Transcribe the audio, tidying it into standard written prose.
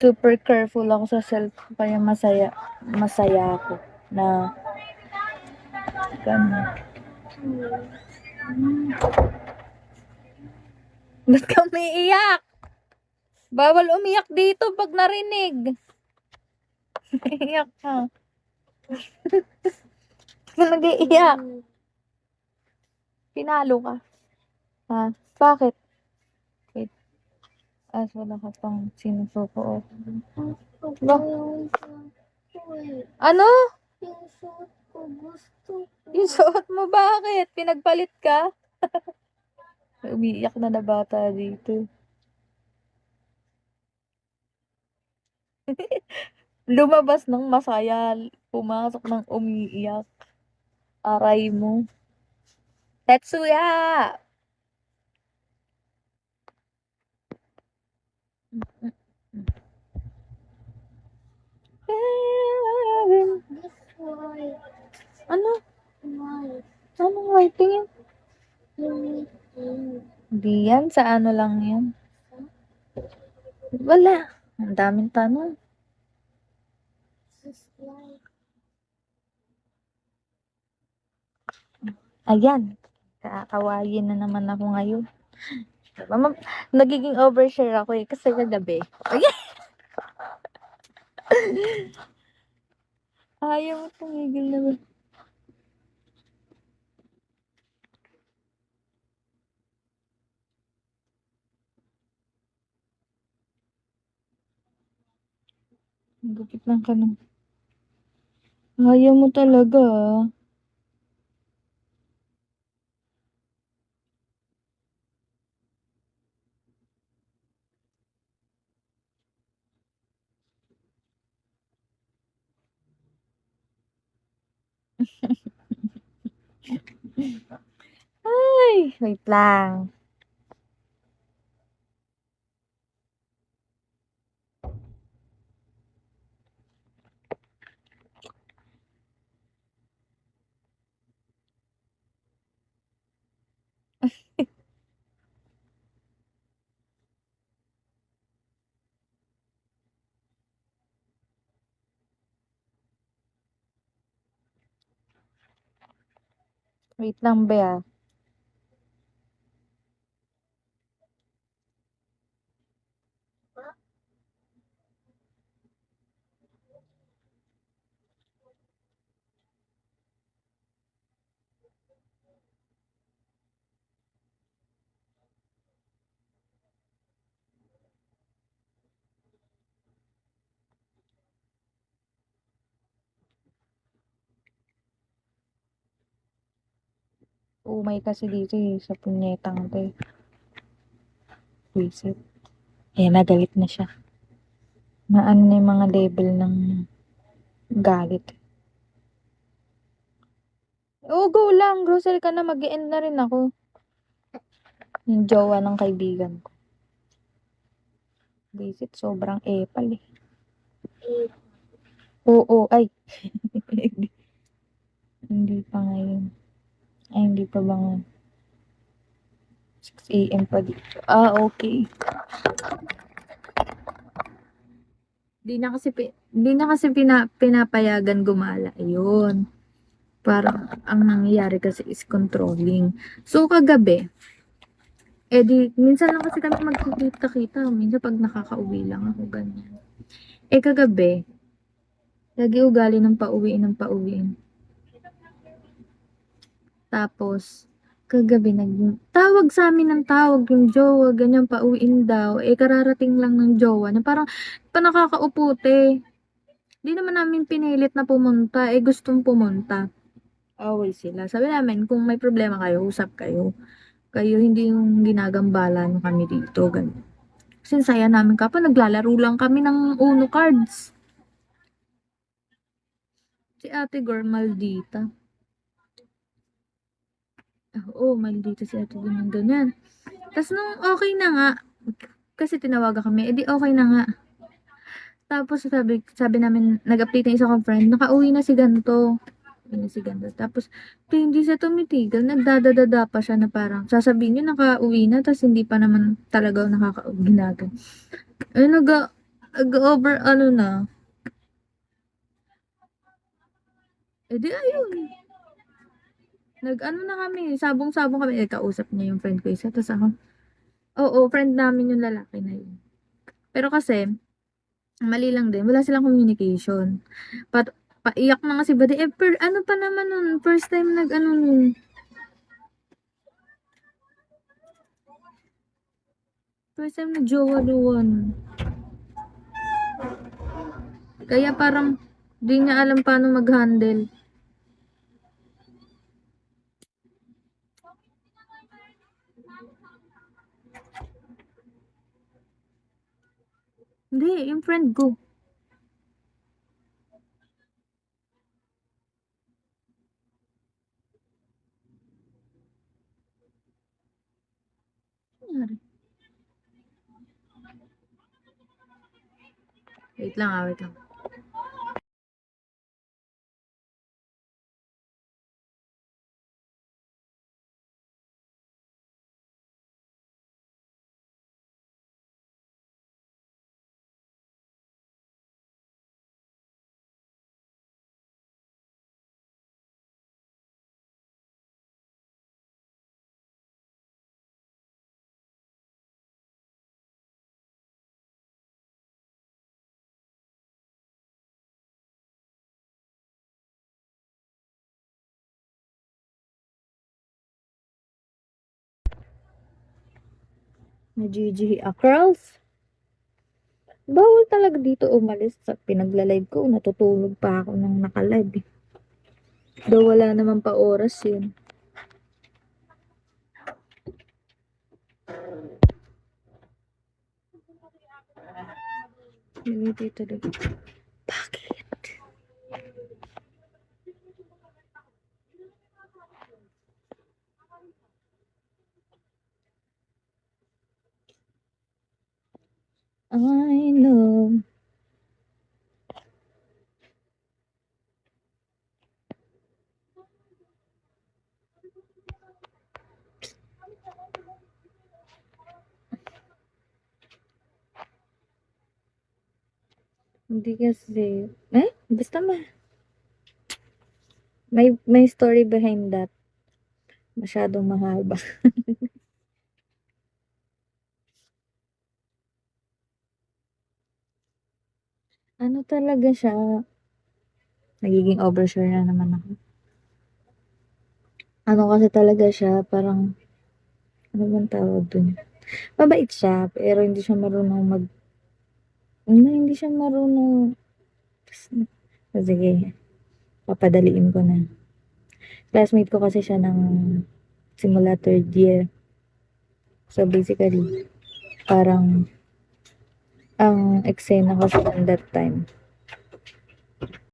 super careful ako sa cellphone kaya masaya ako na gano'n. Ba't ka umiiyak? Bawal umiyak dito pag narinig. Iyak ka. Ba't nag-iiyak? Pinalo ka. Ha? Bakit? Wait. Wala ka pang sinusuko. Ano? Yung suot ko, gusto ko. Yung suot mo bakit? Pinagpalit ka? Umiiyak na bata dito. Lumabas ng masaya, pumasok ng umiiyak. Aray mo. Tetsuya! This white. Ano? White. Anong writing? Anything. Hindi yan. Sa ano lang yan? Wala. Ang daming tanong. Just like. Ayan. Kakawayin na naman ako ngayon. Nagiging overshare ako eh. Kasi kagabi. Ayan. Ayaw mo tumigil naman. Gupit lang ka nung. Ayaw mo talaga ah. Ay, wait lang. Wait lang ba ah. Umay kasi dito eh, sa punyetang to eh. Visit. Ayan, nagalit na siya. Naan na yung mga level ng galit. Oo, go lang. Grocery ka na. Mag-e-end na rin ako. Yung jowa ng kaibigan ko. Visit, sobrang epal eh. Oo, ay. Hindi pa ngayon. Ay, hindi pa ba ngayon? 6 AM pa dito. Ah, okay. Di na kasi pinapayagan gumala. Ayun. Parang ang nangyayari kasi is controlling. So, kagabi, minsan lang kasi kami magkikita-kita. Minsan pag nakakauwi lang ako, ganyan. Kagabi, lagi ugali ng pauwiin ng pauwiin. Tapos, kagabi, tawag sa amin ng tawag yung jowa, ganyan, pauwiin daw. Kararating lang ng jowa na parang nakakauputi. Di naman namin pinilit na pumunta, gustong pumunta. Away sila. Sabi namin, kung may problema kayo, usap kayo. Kayo hindi yung ginagambala kami dito, ganyan. Kasi saya namin kapag naglalaro lang kami ng Uno cards. Si Ate Gor maldita. Oo, maldita si Ate Gor ng ganyan. Tapos nung okay na nga, kasi tinawagan kami, edi okay na nga. Tapos sabi namin, nag-update na isa kong friend, nakauwi na si ganito. Tapos, hindi siya tumitigil, nagdadadada pa siya na parang, sasabihin niyo nakauwi na, tapos hindi pa naman talaga nakaka-ginagano. Over ano na. Eh di ayun. Nag-ano na kami, sabong-sabong kami. Eh, kausap niya yung friend ko isa. Tapos ako, oo, friend namin yung lalaki na yun. Pero kasi, mali lang din. Wala silang communication. Paiyak na nga si Buddy. Eh, ano pa naman nun? First time nag-ano nun. First time nag-jowa-jowa nun. Kaya parang, di niya alam paano mag-handle. Hindi, yung friend ko. Ano nangyari? Wait lang wait lang. Na-GG girls. Bawal talaga dito umalis sa pinagla-live ko. Natutulog pa ako nang naka-live. Daw wala naman pa oras yun. Hindi talaga. Bakit? I know. Hindi kasi, basta may story behind that. Masyadong mahaba. Ano talaga siya, nagiging overshare na naman ako. Ano kasi talaga siya, parang, ano bang tawag dun? Mabait siya, pero hindi siya marunong hindi siya marunong, sige, papadaliin ko na. Classmate ko kasi siya ng simula third year. So basically, parang, ang eksena kasi on that time,